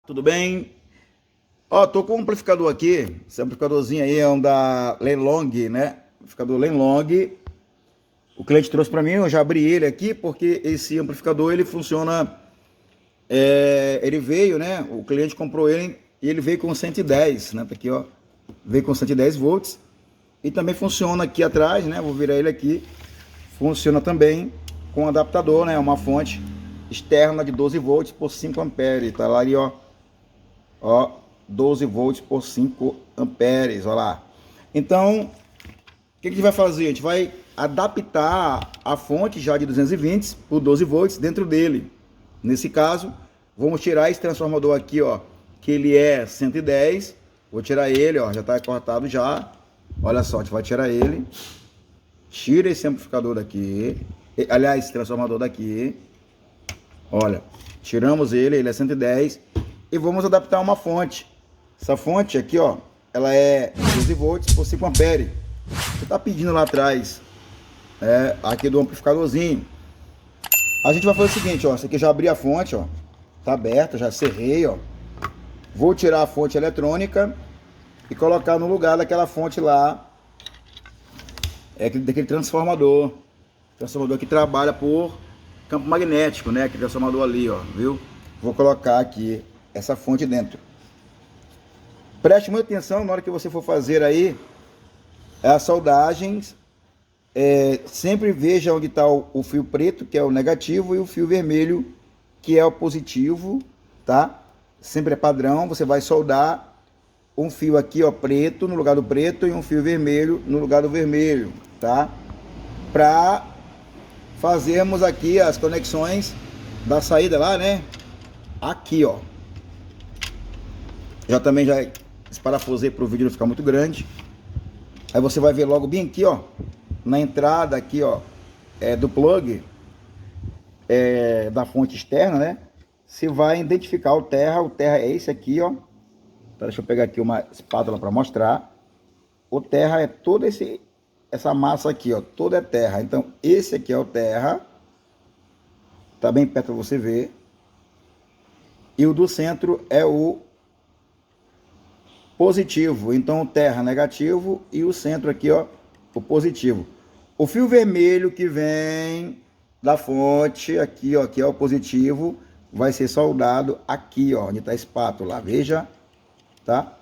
Tudo bem? Ó, tô com um amplificador aqui. Esse amplificadorzinho aí é um da Lenlong, né? Amplificador Lenlong. O cliente trouxe para mim, eu já abri ele aqui porque esse amplificador ele funciona. Ele veio, né? O cliente comprou ele e ele veio com 110, né? Tá aqui, ó. Veio com 110 volts e também funciona aqui atrás, né? Vou virar ele aqui. Funciona também com adaptador, né? Uma fonte externa de 12 volts por 5 amperes. Tá lá ali, ó, 12 volts por 5 amperes, olha lá. Então, o que a gente vai fazer? A gente vai adaptar a fonte já de 220 por 12 volts dentro dele. Nesse caso, vamos tirar esse transformador aqui, ó, que ele é 110. Vou tirar ele, ó, já está cortado já. Olha só, a gente vai tirar ele. Tira esse amplificador daqui. Aliás, esse transformador daqui. Olha, tiramos ele, ele é 110. E vamos adaptar uma fonte. Essa fonte aqui, ó, ela é 12 volts por 5 amperes. Você tá pedindo lá atrás, aqui do amplificadorzinho. A gente vai fazer o seguinte, ó, esse aqui já abri a fonte, ó, tá aberta, já cerrei, ó. Vou tirar a fonte eletrônica e colocar no lugar daquela fonte lá, daquele transformador que trabalha por campo magnético, né? Aquele transformador ali, ó, viu? Vou colocar aqui essa fonte dentro. Preste muita atenção na hora que você for fazer aí as soldagens. Sempre veja onde está o fio preto, que é o negativo, e o fio vermelho, que é o positivo, tá? Sempre é padrão. Você vai soldar um fio aqui, ó, preto no lugar do preto e um fio vermelho no lugar do vermelho, tá? Para fazermos aqui as conexões da saída lá, né? Aqui, ó. Já desparafusei para o vídeo não ficar muito grande. Aí você vai ver logo bem aqui, ó, na entrada aqui, ó, do plug da fonte externa, né? Você vai identificar o terra é esse aqui, ó. Então, deixa eu pegar aqui uma espátula para mostrar. O terra é toda essa massa aqui, ó, toda é terra. Então, esse aqui é o terra. Tá bem perto para você ver. E o do centro é o positivo. Então o terra negativo e o centro aqui, ó, o positivo. O fio vermelho que vem da fonte aqui, ó, que é o positivo, vai ser soldado aqui, ó, onde tá a espátula, veja, tá?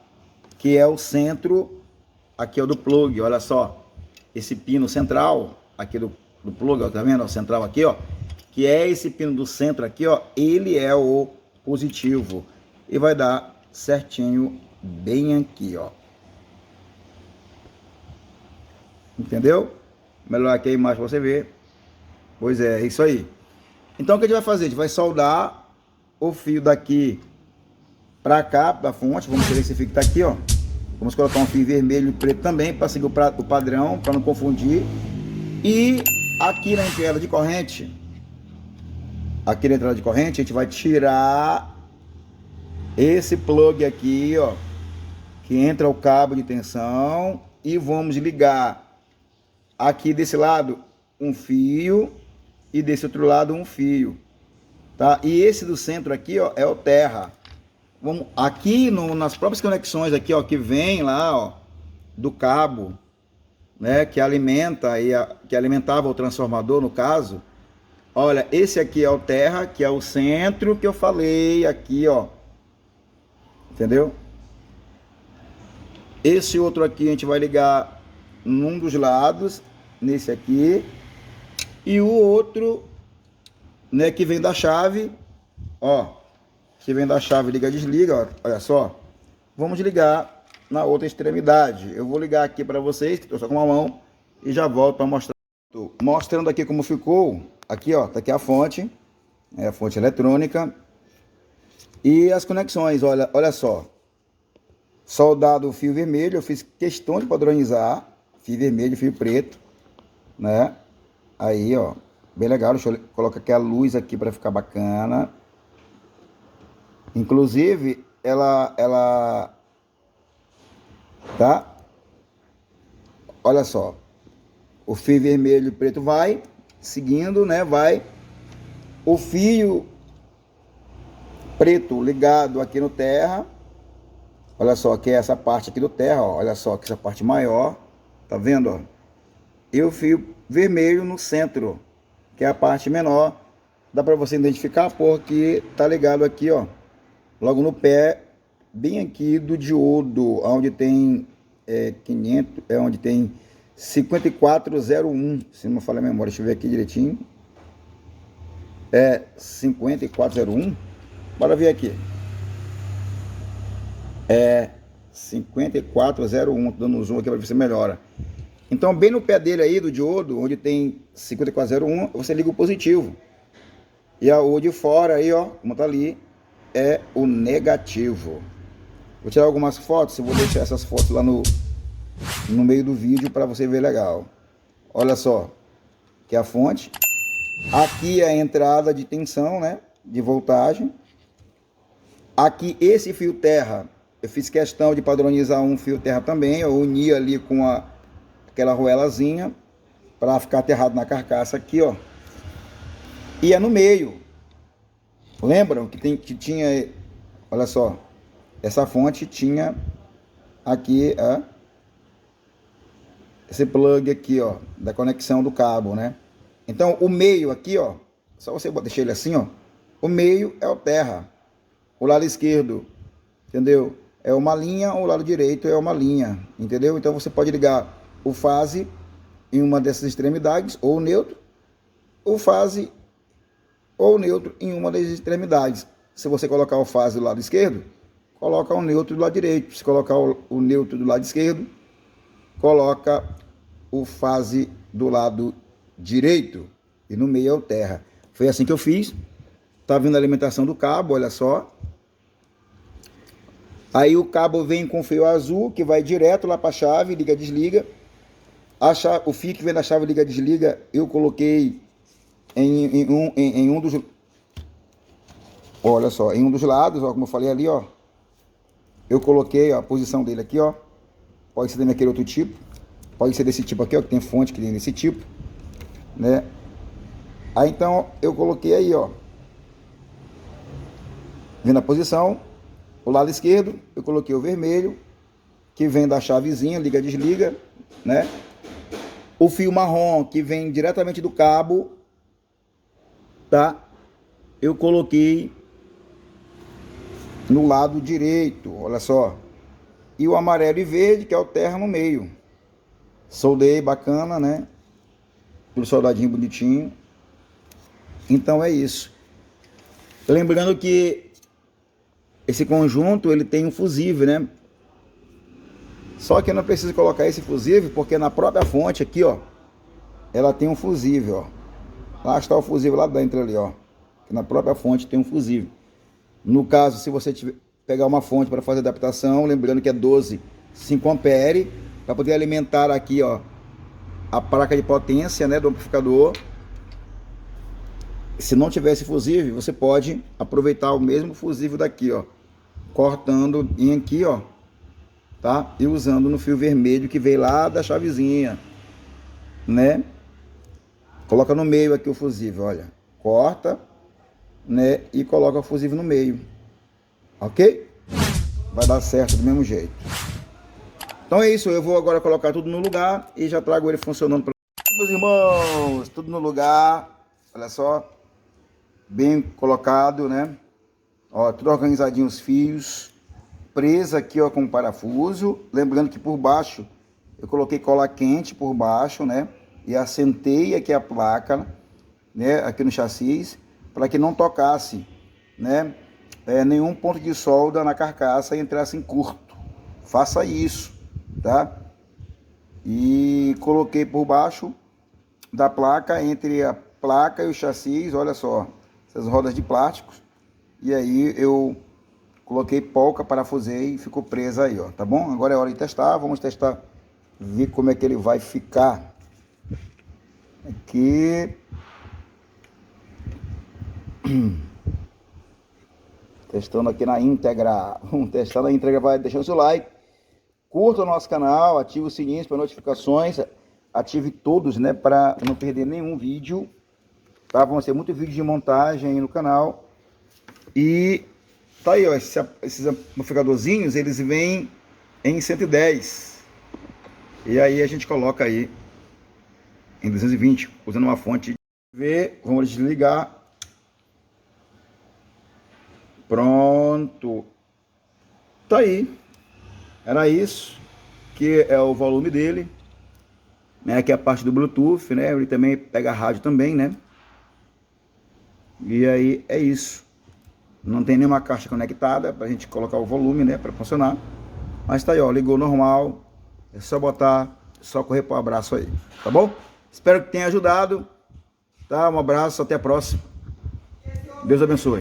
Que é o centro aqui, ó, do plug. Olha só, esse pino central aqui do plug, ó, tá vendo? O central aqui, ó, que é esse pino do centro aqui, ó, ele é o positivo e vai dar certinho bem aqui, ó. Entendeu? Melhor aqui a imagem pra você ver. Pois é isso aí. Então o que a gente vai fazer? A gente vai soldar o fio daqui pra cá, da fonte. Vamos ver esse fio que tá aqui, ó. Vamos colocar um fio vermelho e preto também, para seguir o padrão, para não confundir. E aqui na entrada de corrente, a gente vai tirar esse plug aqui, ó, que entra o cabo de tensão, e vamos ligar aqui desse lado um fio e desse outro lado um fio, tá? E esse do centro aqui, ó, é o terra. Vamos aqui nas próprias conexões aqui, ó, que vem lá, ó, do cabo, né, que alimentava o transformador, no caso. Olha, esse aqui é o terra, que é o centro que eu falei aqui, ó. Entendeu? Esse outro aqui a gente vai ligar num dos lados, nesse aqui. E o outro, né, que vem da chave, ó. Que vem da chave, liga, desliga, ó. Olha só. Vamos ligar na outra extremidade. Eu vou ligar aqui para vocês, que estou só com uma mão, e já volto para mostrar. Tô mostrando aqui como ficou. Aqui, ó, tá aqui a fonte, a fonte eletrônica. E as conexões, olha só. Soldado o fio vermelho, eu fiz questão de padronizar. Fio vermelho, fio preto, né? Aí, ó, bem legal. Deixa eu colocar aqui a luz aqui para ficar bacana. Inclusive, ela tá? Olha só. O fio vermelho e preto vai seguindo, né? Vai. O fio preto ligado aqui no terra. Olha só, que é essa parte aqui do terra, ó. Olha só, que essa parte maior, tá vendo, ó? E o fio vermelho no centro, que é a parte menor. Dá para você identificar porque tá ligado aqui, ó, logo no pé, bem aqui do diodo, onde tem 500, onde tem 5401, se não me falha a memória, deixa eu ver aqui direitinho. 5401. Bora ver aqui. 5401, tô dando um zoom aqui para ver se melhora. Então, bem no pé dele aí, do diodo, onde tem 5401, você liga o positivo. E o de fora aí, ó, como tá ali, é o negativo. Vou tirar algumas fotos, eu vou deixar essas fotos lá no meio do vídeo para você ver legal. Olha só, que é a fonte. Aqui é a entrada de tensão, né, de voltagem. Aqui esse fio terra, eu fiz questão de padronizar um fio terra também, eu uni ali com aquela arruelazinha para ficar aterrado na carcaça aqui, ó. E é no meio. Lembram que tinha, olha só, essa fonte tinha aqui, esse plug aqui, ó, da conexão do cabo, né? Então o meio aqui, ó, só você deixar ele assim, ó, o meio é o terra, o lado esquerdo, entendeu? É uma linha, o lado direito é uma linha, entendeu? Então você pode ligar o fase em uma dessas extremidades, ou neutro, o fase ou neutro em uma das extremidades. Se você colocar o fase do lado esquerdo, coloca o neutro do lado direito. Se colocar o neutro do lado esquerdo, coloca o fase do lado direito. E no meio é o terra. Foi assim que eu fiz. Tá vindo a alimentação do cabo, olha só. Aí o cabo vem com fio azul, que vai direto lá para a chave, liga, desliga. O fio que vem da chave liga, desliga, eu coloquei em um dos, olha só, em um dos lados, ó, como eu falei ali, ó, eu coloquei, ó, a posição dele aqui, ó, pode ser daquele outro tipo, pode ser desse tipo aqui, ó, que tem fonte que tem desse tipo, né? Aí então eu coloquei aí, ó, vendo a posição, o lado esquerdo, eu coloquei o vermelho, que vem da chavezinha, liga, desliga, né? O fio marrom, que vem diretamente do cabo, tá? Eu coloquei no lado direito, olha só. E o amarelo e verde, que é o terra no meio. Soldei bacana, né? Tudo soldadinho bonitinho. Então é isso. Lembrando que esse conjunto, ele tem um fusível, né? Só que eu não preciso colocar esse fusível, porque na própria fonte aqui, ó, ela tem um fusível, ó. Lá está o fusível lá dentro ali, ó. Que na própria fonte tem um fusível. No caso, se você pegar uma fonte para fazer adaptação, lembrando que é 12, 5 ampere, para poder alimentar aqui, ó, a placa de potência, né, do amplificador. Se não tivesse fusível, você pode aproveitar o mesmo fusível daqui, ó, cortando em aqui, ó, tá? E usando no fio vermelho que veio lá da chavezinha, né? Coloca no meio aqui o fusível, olha. Corta, né? E coloca o fusível no meio. Ok? Vai dar certo do mesmo jeito. Então é isso. Eu vou agora colocar tudo no lugar e já trago ele funcionando para meus irmãos. Tudo no lugar. Olha só. Bem colocado, né? Ó, tudo organizadinho os fios. Presa aqui, ó, com parafuso. Lembrando que por baixo eu coloquei cola quente por baixo, né? E assentei aqui a placa, né, aqui no chassi, para que não tocasse, né, nenhum ponto de solda na carcaça e entrasse em curto. Faça isso, tá? E coloquei por baixo da placa, entre a placa e o chassi, olha só, essas rodas de plástico. E aí eu coloquei polca, parafusei e ficou presa aí, ó, tá bom? Agora é hora de testar, vamos testar, ver como é que ele vai ficar. Aqui. Testando aqui na íntegra. Vamos testar na íntegra. Vai deixando seu like. Curta o nosso canal. Ative o sininho para notificações. Ative todos, né? Para não perder nenhum vídeo. Tá? Vão ser muitos vídeos de montagem aí no canal. E Tá aí, ó, esses amplificadorzinhos, eles vêm em 110. E aí a gente coloca aí em 220, usando uma fonte V. Vamos desligar. Pronto. Tá aí. Era isso, que é o volume dele, né? Aqui é a parte do Bluetooth, né? Ele também pega rádio também, né? E aí é isso. Não tem nenhuma caixa conectada pra gente colocar o volume, né? Pra funcionar. Mas tá aí, ó. Ligou normal. É só botar, é só correr pro abraço aí. Tá bom? Espero que tenha ajudado. Tá? Um abraço, até a próxima. Deus abençoe.